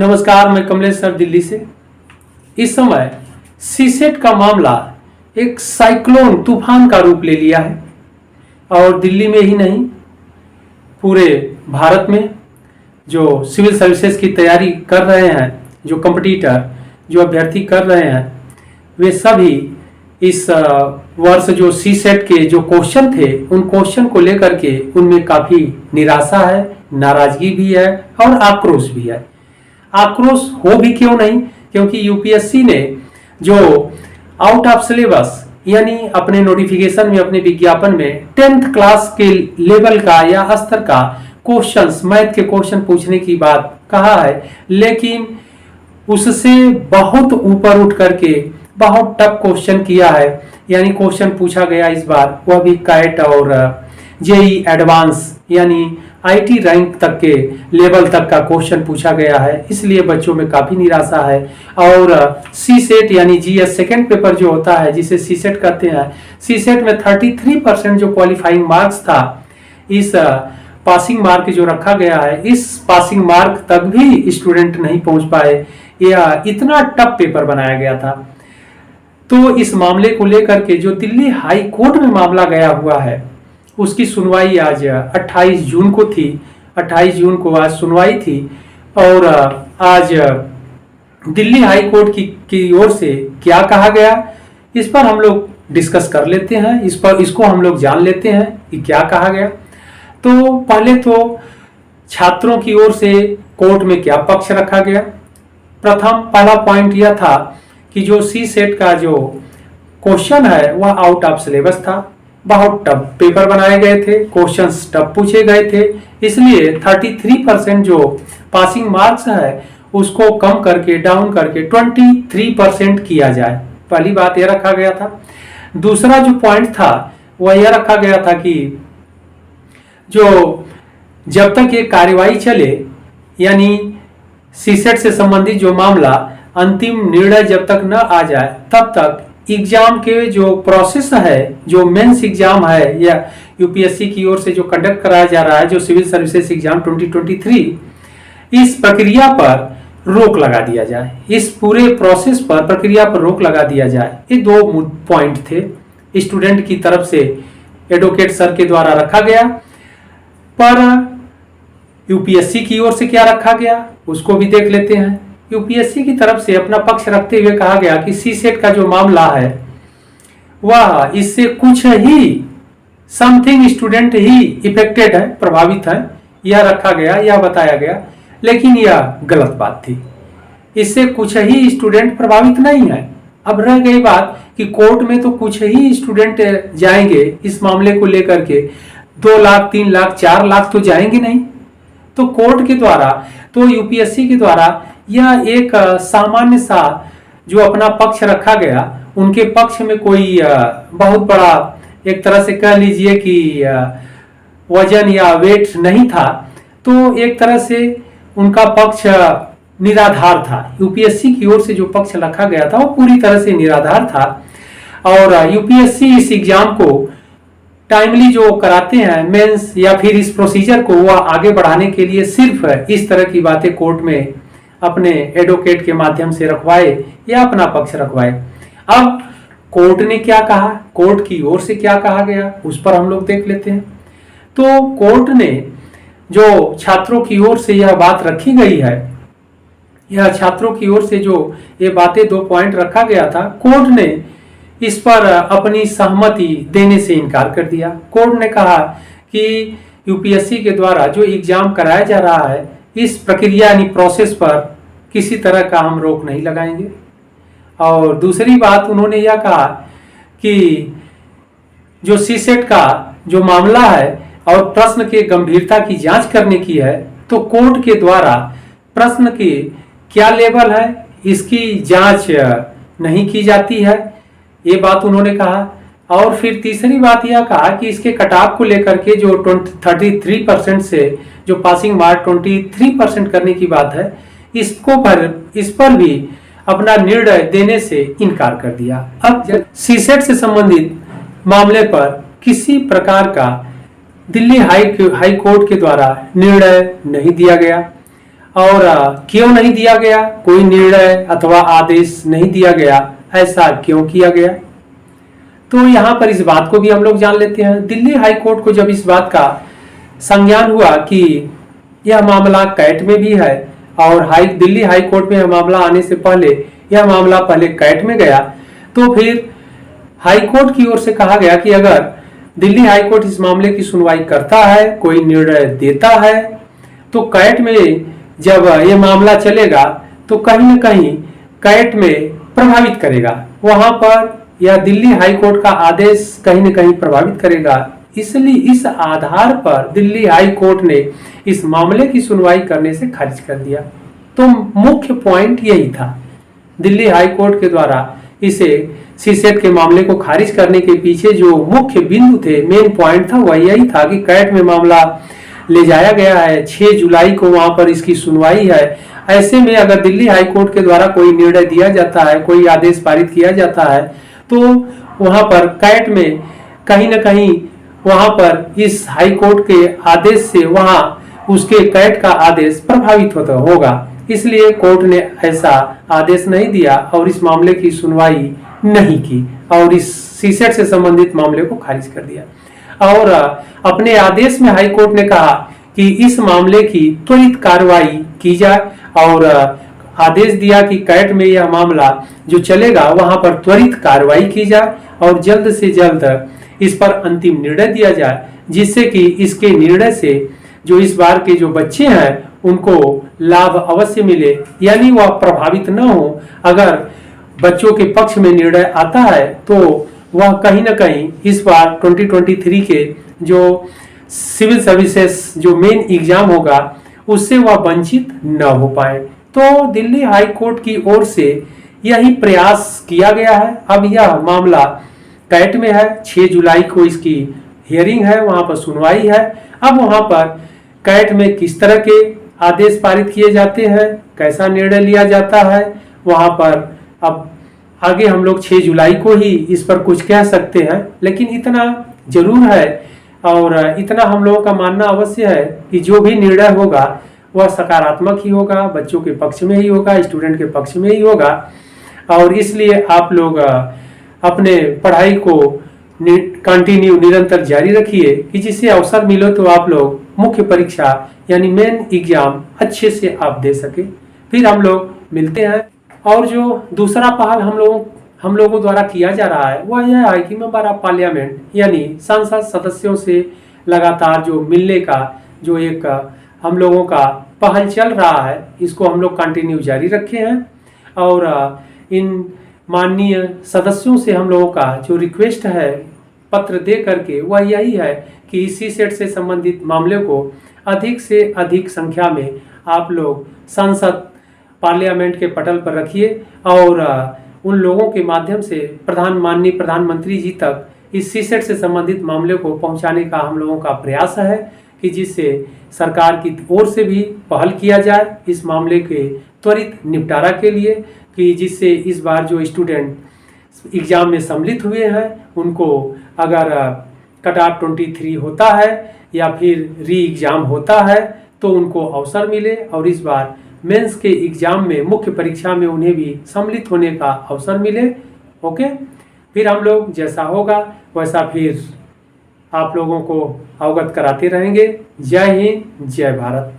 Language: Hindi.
नमस्कार, मैं कमलेश सर दिल्ली से। इस समय सीसेट का मामला एक साइक्लोन तूफान का रूप ले लिया है और दिल्ली में ही नहीं पूरे भारत में जो सिविल सर्विसेज की तैयारी कर रहे हैं, जो कंपटीटर, जो अभ्यर्थी कर रहे हैं, वे सभी इस वर्ष जो सीसेट के जो क्वेश्चन थे उन क्वेश्चन को लेकर के उनमें काफ़ी निराशा है, नाराजगी भी है और आक्रोश भी है। आक्रोश हो भी क्यों नहीं, क्योंकि यूपीएससी ने जो आउट ऑफ सिलेबस यानी अपने नोटिफिकेशन में, अपने विज्ञापन में 10th क्लास के लेवल का या स्तर का क्वेश्चंस, मैथ के क्वेश्चन पूछने की बात कहा है, लेकिन उससे बहुत ऊपर उठ करके बहुत टफ क्वेश्चन किया है। यानी क्वेश्चन पूछा गया इस बार, वह भी कैट और जेई एडवांस यानी आईटी रैंक तक के लेवल तक का क्वेश्चन पूछा गया है, इसलिए बच्चों में काफी निराशा है। और सीसेट यानी जीएस सेकेंड पेपर जो होता है, जिसे सीसेट कहते हैं, सीसेट में 33% जो क्वालिफाइंग मार्क्स था, इस पासिंग मार्क जो रखा गया है, इस पासिंग मार्क तक भी स्टूडेंट नहीं पहुंच पाए, या इतना टफ पेपर बनाया गया था। तो इस मामले को लेकर के जो दिल्ली हाई कोर्ट में मामला गया हुआ है, उसकी सुनवाई आज 28 जून को थी। 28 जून को आज सुनवाई थी और आज दिल्ली हाई कोर्ट की ओर से क्या कहा गया, इस पर हम लोग डिस्कस कर लेते हैं। इसको हम लोग जान लेते हैं कि क्या कहा गया। तो पहले तो छात्रों की ओर से कोर्ट में क्या पक्ष रखा गया। पहला पॉइंट यह था कि जो सी सेट का जो क्वेश्चन है वह आउट ऑफ सिलेबस था, बहुत टफ पेपर बनाए गए थे, क्वेश्चंस टफ पूछे गए थे, इसलिए 33% जो पासिंग मार्क्स है उसको कम करके, डाउन करके 23% किया जाए। पहली बात यह रखा गया था। दूसरा जो पॉइंट था वह यह रखा गया था कि जो जब तक ये कार्यवाही चले, यानी सीसेट से संबंधित जो मामला अंतिम निर्णय जब तक न आ जाए, तब तक एग्जाम के जो प्रोसेस है, जो मेंस एग्जाम है या यूपीएससी की ओर से जो कंडक्ट कराया जा रहा है, जो सिविल सर्विसेज एग्जाम 2023, इस प्रक्रिया पर रोक लगा दिया जाए, इस पूरे प्रोसेस पर, प्रक्रिया पर रोक लगा दिया जाए। ये दो पॉइंट थे स्टूडेंट की तरफ से, एडवोकेट सर के द्वारा रखा गया। पर यूपीएससी की ओर से क्या रखा गया उसको भी देख लेते हैं। यूपीएससी की तरफ से अपना पक्ष रखते हुए कहा गया कि सीसेट का जो मामला है वह इससे कुछ ही समथिंग स्टूडेंट ही इफेक्टेड है, प्रभावित है, यह रखा गया, यह बताया गया, लेकिन यह गलत बात थी। इससे कुछ ही स्टूडेंट प्रभावित नहीं है। अब रह गई बात कि कोर्ट में तो कुछ ही स्टूडेंट जाएंगे इस मामले को लेकर के, 2 लाख, 3 लाख, 4 लाख तो जाएंगे नहीं। तो कोर्ट के द्वारा, तो यूपीएससी के द्वारा यह एक सामान्य सा जो अपना पक्ष रखा गया, उनके पक्ष में कोई बहुत बड़ा, एक तरह से कह लीजिए कि वजन या वेट नहीं था। तो एक तरह से उनका पक्ष निराधार था। यूपीएससी की ओर से जो पक्ष रखा गया था वो पूरी तरह से निराधार था। और यूपीएससी इस एग्जाम को टाइमली जो कराते हैं, मेंस या फिर इस प्रोसीजर को वह आगे बढ़ाने के लिए सिर्फ इस तरह की बातें कोर्ट में अपने एडवोकेट के माध्यम से रखवाए या अपना पक्ष रखवाए। अब कोर्ट ने क्या कहा, कोर्ट की ओर से क्या कहा गया, उस पर हम लोग देख लेते हैं। तो कोर्ट ने जो छात्रों की ओर से यह बात रखी गई है, यह छात्रों की ओर से जो ये बातें, 2 पॉइंट रखा गया था, कोर्ट ने इस पर अपनी सहमति देने से इनकार कर दिया। कोर्ट ने कहा कि यूपीएससी के द्वारा जो एग्जाम कराया जा रहा है, इस प्रक्रिया यानी प्रोसेस पर किसी तरह का हम रोक नहीं लगाएंगे। और दूसरी बात उन्होंने यह कहा कि जो सीसेट का जो मामला है और प्रश्न के गंभीरता की जांच करने की है, तो कोर्ट के द्वारा प्रश्न के क्या लेवल है इसकी जांच नहीं की जाती है, ये बात उन्होंने कहा। और फिर तीसरी बात यह कहा कि इसके कटाव को लेकर के जो 33% से जो पासिंग मार्क 23% करने की बात है, इस पर भी अपना निर्णय देने से इनकार कर दिया। अब सीसेट से संबंधित मामले पर किसी प्रकार का दिल्ली हाई कोर्ट के द्वारा निर्णय नहीं दिया गया। और क्यों नहीं दिया गया, कोई निर्णय अथवा आदेश नहीं दिया गया, ऐसा क्यों किया गया। तो यहाँ पर इस बात को भी हम लोग जान लेते हैं। दिल्ली हाई कोर्ट को जब इस बात का संज्ञान हुआ कि यह मामला कैट में भी है और दिल्ली हाई कोर्ट में यह मामला आने से पहले यह मामला पहले कैट में गया, तो फिर हाई कोर्ट की ओर से कहा गया कि अगर दिल्ली हाई कोर्ट इस मामले की सुनवाई करता है, कोई निर्णय देता है, तो कैट में जब यह मामला चलेगा तो कहीं न कहीं कैट में प्रभावित करेगा, वहां पर यह दिल्ली हाई कोर्ट का आदेश कहीं न कहीं प्रभावित करेगा। इसलिए इस आधार पर दिल्ली हाई कोर्ट ने इस मामले की सुनवाई करने से खारिज कर दिया। तो मुख्य पॉइंट यही था, दिल्ली हाई कोर्ट के द्वारा इसे सीसेट के मामले को खारिज करने के पीछे जो मुख्य बिंदु थे, मेन पॉइंट था, वह यही था कि कैट में मामला ले जाया गया है, 6 जुलाई को वहां पर इसकी सुनवाई है। ऐसे में अगर दिल्ली हाई कोर्ट के द्वारा कोई निर्णय दिया जाता है, कोई आदेश पारित किया जाता है, तो वहां पर कैट में कहीं न कहीं वहां पर इस हाई कोर्ट के आदेश से वहां उसके कैट का आदेश प्रभावित होगा। इसलिए कोर्ट ने ऐसा आदेश नहीं दिया और इस मामले की सुनवाई नहीं की और इस सीसेट से संबंधित मामले को खारिज कर दिया। और अपने आदेश में हाई कोर्ट ने कहा कि इस मामले की त्वरित कार्रवाई की जाए और आदेश दिया कि कैट में यह मामला जो चलेगा वहां पर त्वरित कार्रवाई की जाए और जल्द से जल्द इस पर अंतिम निर्णय दिया जाए, जिससे कि इसके निर्णय से जो इस बार के जो बच्चे हैं उनको लाभ अवश्य मिले, यानी वह प्रभावित न हो। अगर बच्चों के पक्ष में निर्णय आता है तो वह कहीं न कहीं इस बार 2023 के जो सिविल सर्विसेज जो मेन एग्जाम होगा उससे वह वंचित न हो पाए। तो दिल्ली हाई कोर्ट की ओर से यही प्रयास किया गया है। अब यह मामला कैट में है, 6 जुलाई को इसकी हियरिंग है, वहां पर सुनवाई है। अब वहां पर कैट में किस तरह के आदेश पारित किए जाते हैं, कैसा निर्णय लिया जाता है, वहां पर अब आगे हम लोग 6 जुलाई को ही इस पर कुछ कह सकते हैं। लेकिन इतना जरूर है और इतना हम लोगों का मानना अवश्य है कि जो भी निर्णय होगा वह सकारात्मक ही होगा, बच्चों के पक्ष में ही होगा, स्टूडेंट के पक्ष में ही होगा। और इसलिए आप लोग अपने पढ़ाई को कंटिन्यू निरंतर जारी रखिए कि जिससे अवसर मिले तो आप लोग मुख्य परीक्षा यानी मेन एग्जाम अच्छे से आप दे सके। फिर हम लोग मिलते हैं। और जो दूसरा पहल हम लोगों द्वारा किया जा रहा है वह यह है कि मेंबर ऑफ पार्लियामेंट यानी संसद सदस्यों से लगातार जो मिलने का जो एक हम लोगों का पहल चल रहा है, इसको हम लोग कंटिन्यू जारी रखे हैं। और इन माननीय सदस्यों से हम लोगों का जो रिक्वेस्ट है पत्र दे करके वह यही है कि इसी सेट से संबंधित मामले को अधिक से अधिक संख्या में आप लोग संसद पार्लियामेंट के पटल पर रखिए और उन लोगों के माध्यम से माननीय प्रधानमंत्री जी तक इस सीसेट से संबंधित मामले को पहुंचाने का हम लोगों का प्रयास है कि जिससे सरकार की ओर से भी पहल किया जाए इस मामले के त्वरित निपटारा के लिए, कि जिससे इस बार जो स्टूडेंट एग्जाम में सम्मिलित हुए हैं उनको अगर कट ऑफ 23 होता है या फिर री एग्जाम होता है तो उनको अवसर मिले और इस बार मेंस के एग्जाम में मुख्य परीक्षा में उन्हें भी सम्मिलित होने का अवसर मिले। ओके, फिर हम लोग जैसा होगा वैसा फिर आप लोगों को अवगत कराते रहेंगे। जय हिंद, जय भारत।